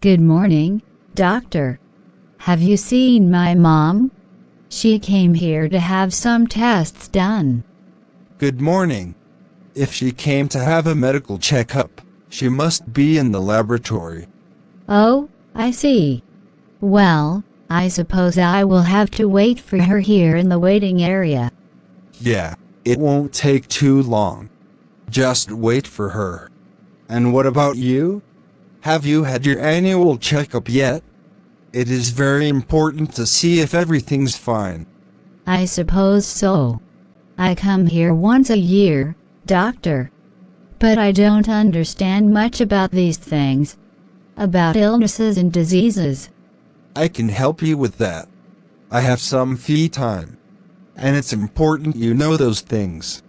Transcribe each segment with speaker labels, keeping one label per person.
Speaker 1: Good morning, doctor. Have you seen my mom? She came here to have some tests done.
Speaker 2: Good morning. If she came to have a medical checkup, she must be in the laboratory.
Speaker 1: Oh, I see. Well, I suppose I will have to wait for her here in the waiting area.
Speaker 2: Yeah, it won't take too long. Just wait for her. And what about you? Have you had your annual checkup yet? It is very important to see if everything's fine.
Speaker 1: I suppose so. I come here once a year, doctor. But I don't understand much about these things. About illnesses and diseases.
Speaker 2: I can help you with that. I have some free time. And it's important you know those things.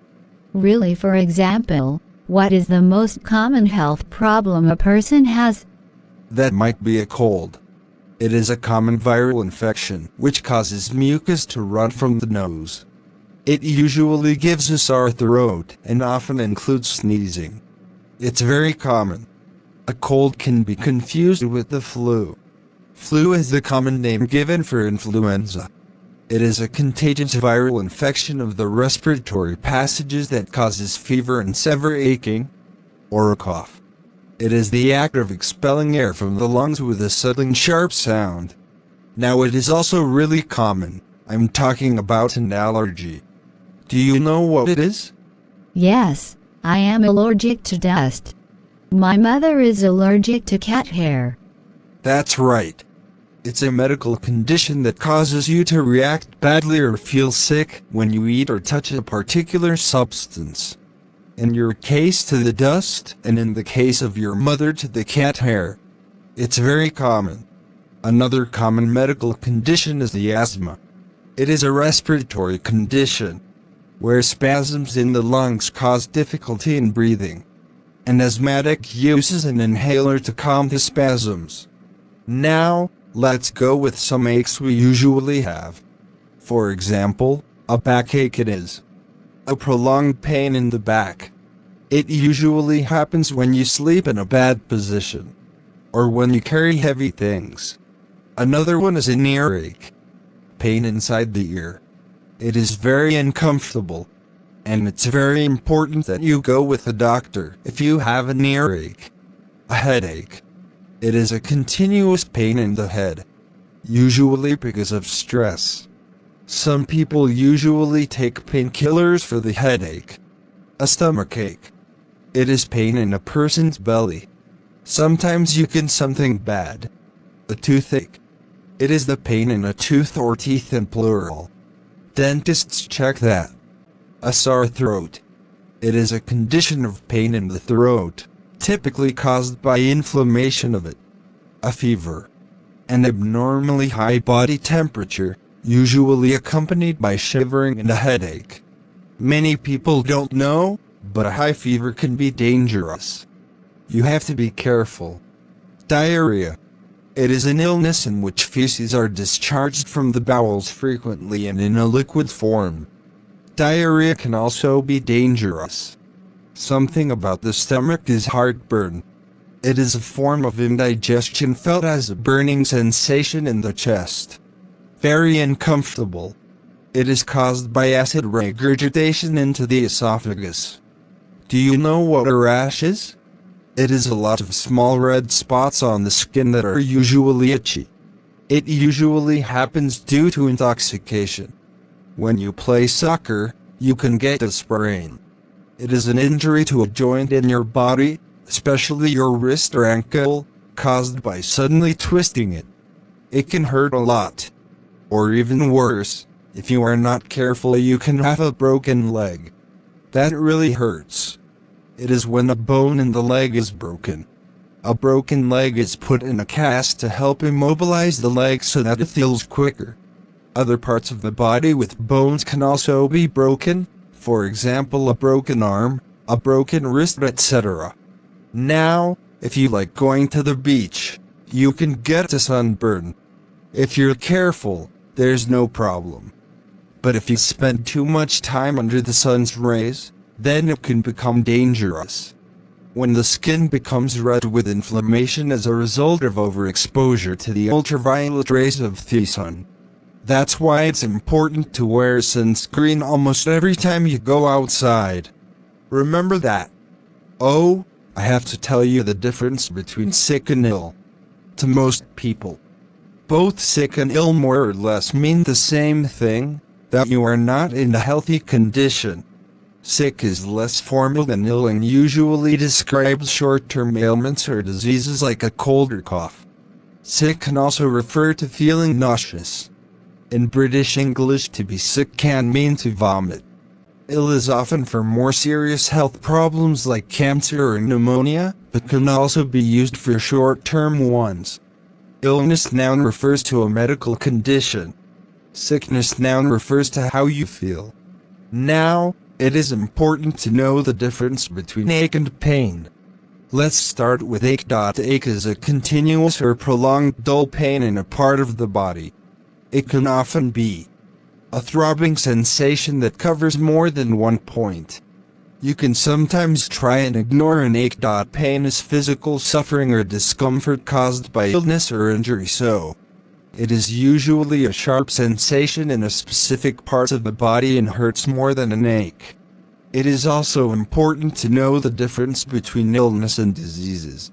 Speaker 1: Really, for example, what is the most common health problem a person has?
Speaker 2: That might be a cold. It is a common viral infection which causes mucus to run from the nose. It usually gives a sore throat and often includes sneezing. It's very common. A cold can be confused with the flu. Flu is the common name given for influenza. It is a contagious viral infection of the respiratory passages that causes fever and severe aching, or a cough. It is the act of expelling air from the lungs with a sudden sharp sound. Now it is also really common. I'm talking about an allergy. Do you know what it is?
Speaker 1: Yes, I am allergic to dust. My mother is allergic to cat hair.
Speaker 2: That's right. It's a medical condition that causes you to react badly or feel sick when you eat or touch a particular substance. In your case to the dust, and in the case of your mother to the cat hair. It's very common. Another common medical condition is the asthma. It is a respiratory condition, where spasms in the lungs cause difficulty in breathing. An asthmatic uses an inhaler to calm the spasms. Now, let's go with some aches we usually have. For example, a backache it is. A prolonged pain in the back. It usually happens when you sleep in a bad position, or when you carry heavy things. Another one is an earache. Pain inside the ear. It is very uncomfortable, and it's very important that you go with a doctor if you have an earache. A headache. It is a continuous pain in the head, usually because of stress. Some people usually take painkillers for the headache. A stomachache. It is pain in a person's belly. Sometimes you get something bad. A toothache. It is the pain in a tooth or teeth in plural. Dentists check that. A sore throat. It is a condition of pain in the throat, typically caused by inflammation of it. A fever. An abnormally high body temperature, usually accompanied by shivering and a headache. Many people don't know, but a high fever can be dangerous. You have to be careful. Diarrhea. It is an illness in which feces are discharged from the bowels frequently and in a liquid form. Diarrhea can also be dangerous. Something about the stomach is heartburn. It is a form of indigestion felt as a burning sensation in the chest. Very uncomfortable. It is caused by acid regurgitation into the esophagus. Do you know what a rash is? It is a lot of small red spots on the skin that are usually itchy. It usually happens due to intoxication. When you play soccer, you can get a sprain. It is an injury to a joint in your body, especially your wrist or ankle, caused by suddenly twisting it. It can hurt a lot. Or even worse, if you are not careful, you can have a broken leg. That really hurts. It is when a bone in the leg is broken. A broken leg is put in a cast to help immobilize the leg so that it heals quicker. Other parts of the body with bones can also be broken, for example a broken arm, a broken wrist, etc. Now, if you like going to the beach, you can get a sunburn. If you're careful, there's no problem. But if you spend too much time under the sun's rays, then it can become dangerous. when the skin becomes red with inflammation as a result of overexposure to the ultraviolet rays of the sun. That's why it's important to wear sunscreen almost every time you go outside. Remember that. Oh, I have to tell you the difference between sick and ill. To most people, both sick and ill more or less mean the same thing, that you are not in a healthy condition. Sick is less formal than ill and usually describes short-term ailments or diseases like a cold or cough. Sick can also refer to feeling nauseous. In British English, to be sick can mean to vomit. Ill is often for more serious health problems like cancer or pneumonia, but can also be used for short-term ones. Illness noun refers to a medical condition. Sickness noun refers to how you feel. Now, it is important to know the difference between ache and pain. Let's start with ache. Ache is a continuous or prolonged dull pain in a part of the body. It can often be a throbbing sensation that covers more than one point. You can sometimes try and ignore an ache. Pain is physical suffering or discomfort caused by illness or injury, so it is usually a sharp sensation in a specific part of the body and hurts more than an ache. It is also important to know the difference between illness and diseases.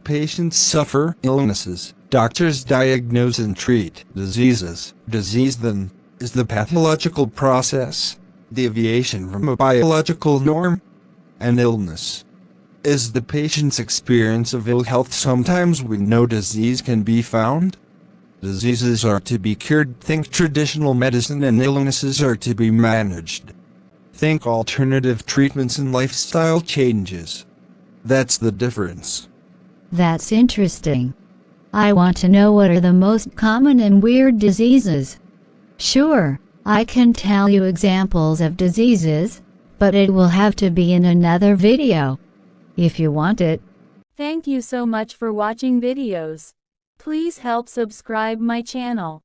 Speaker 2: Patients suffer illnesses, doctors diagnose and treat diseases. Disease, then, is the pathological process, deviation from a biological norm. An illness is the patient's experience of ill health. Sometimes when no disease can be found, diseases are to be cured. Think traditional medicine, and illnesses are to be managed. Think alternative treatments and lifestyle changes. That's the difference.
Speaker 1: That's interesting. I want to know what are the most common and weird diseases. Sure, I can tell you examples of diseases, but it will have to be in another video. If you want it.
Speaker 3: Thank you so much for watching videos. Please help subscribe my channel.